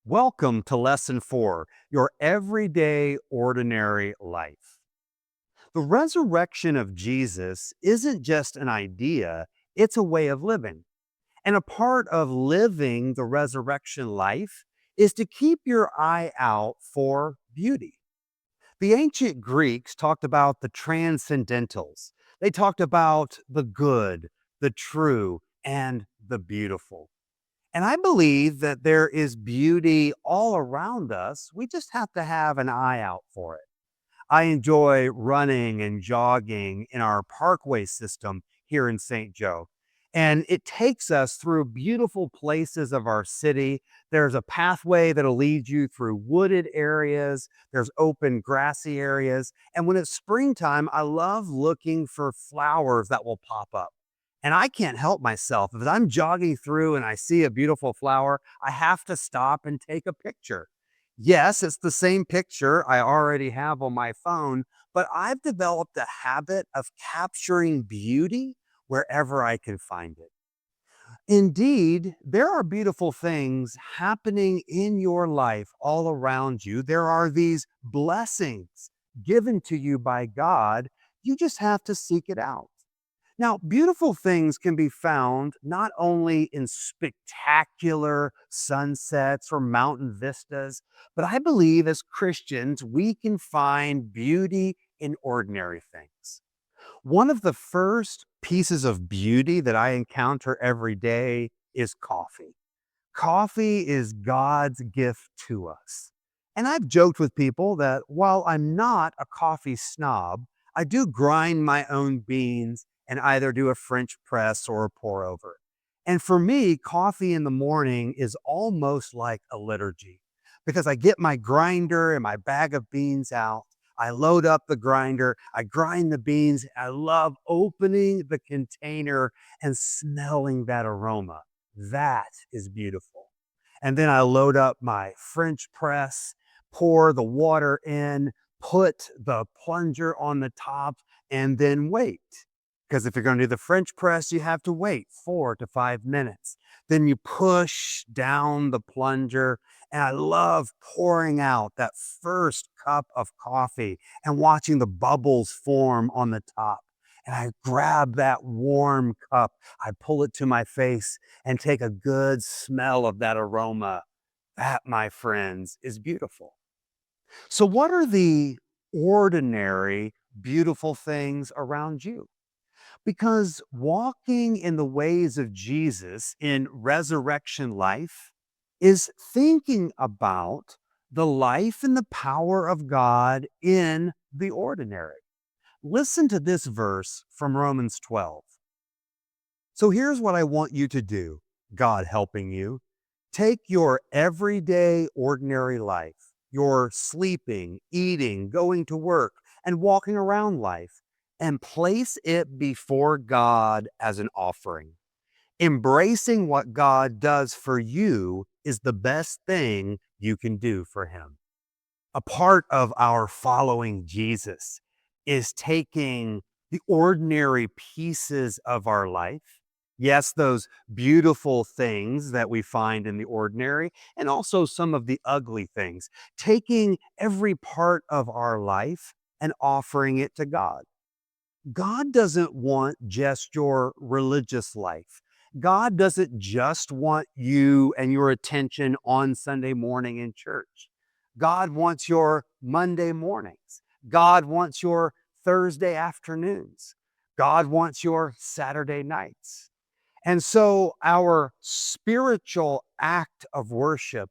Welcome to Lesson 4, Your Everyday Ordinary Life. The resurrection of Jesus isn't just an idea, it's a way of living. And a part of living the resurrection life is to keep your eye out for beauty. The ancient Greeks talked about the transcendentals. They talked about the good, the true, and the beautiful. And I believe that there is beauty all around us. We just have to have an eye out for it. I enjoy running and jogging in our parkway system here in St. Joe. And it takes us through beautiful places of our city. There's a pathway that'll lead you through wooded areas. There's open grassy areas. And when it's springtime, I love looking for flowers that will pop up. And I can't help myself. If I'm jogging through and I see a beautiful flower, I have to stop and take a picture. Yes, it's the same picture I already have on my phone, but I've developed a habit of capturing beauty wherever I can find it. Indeed, there are beautiful things happening in your life all around you. There are these blessings given to you by God. You just have to seek it out. Now, beautiful things can be found not only in spectacular sunsets or mountain vistas, but I believe as Christians, we can find beauty in ordinary things. One of the first pieces of beauty that I encounter every day is coffee. Coffee is God's gift to us. And I've joked with people that while I'm not a coffee snob, I do grind my own beans and either do a French press or a pour over. And for me, coffee in the morning is almost like a liturgy because I get my grinder and my bag of beans out. I load up the grinder, I grind the beans. I love opening the container and smelling that aroma. That is beautiful. And then I load up my French press, pour the water in, put the plunger on the top, and then wait. Because if you're going to do the French press, you have to wait 4 to 5 minutes. Then you push down the plunger. And I love pouring out that first cup of coffee and watching the bubbles form on the top. And I grab that warm cup, I pull it to my face and take a good smell of that aroma. That, my friends, is beautiful. So, what are the ordinary, beautiful things around you? Because walking in the ways of Jesus in resurrection life is thinking about the life and the power of God in the ordinary. Listen to this verse from Romans 12. So here's what I want you to do, God helping you. Take your everyday, ordinary life, your sleeping, eating, going to work, and walking around life, and place it before God as an offering. Embracing what God does for you is the best thing you can do for Him. A part of our following Jesus is taking the ordinary pieces of our life. Yes, those beautiful things that we find in the ordinary, and also some of the ugly things. Taking every part of our life and offering it to God. God doesn't want just your religious life. God doesn't just want you and your attention on Sunday morning in church. God wants your Monday mornings. God wants your Thursday afternoons. God wants your Saturday nights. And so our spiritual act of worship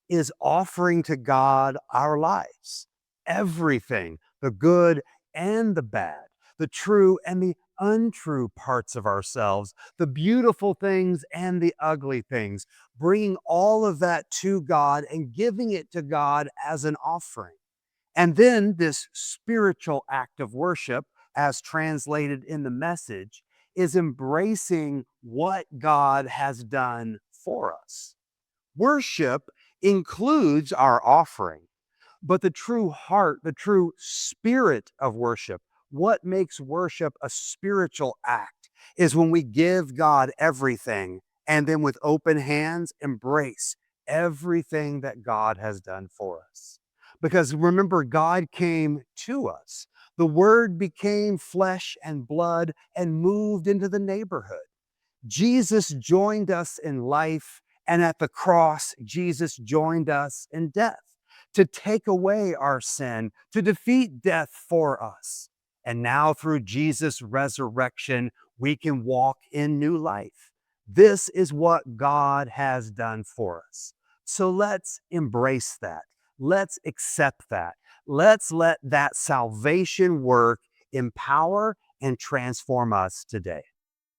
is offering to God our lives, everything, the good and the bad, the true and the untrue parts of ourselves, the beautiful things and the ugly things, bringing all of that to God and giving it to God as an offering. And then this spiritual act of worship, as translated in the message, is embracing what God has done for us. Worship includes our offering, but the true heart, the true spirit of worship, what makes worship a spiritual act is when we give God everything and then with open hands embrace everything that God has done for us. Because remember, God came to us. The Word became flesh and blood and moved into the neighborhood. Jesus joined us in life, and at the cross, Jesus joined us in death to take away our sin, to defeat death for us. And now, through Jesus' resurrection, we can walk in new life. This is what God has done for us. So let's embrace that. Let's accept that. Let's let that salvation work empower and transform us today.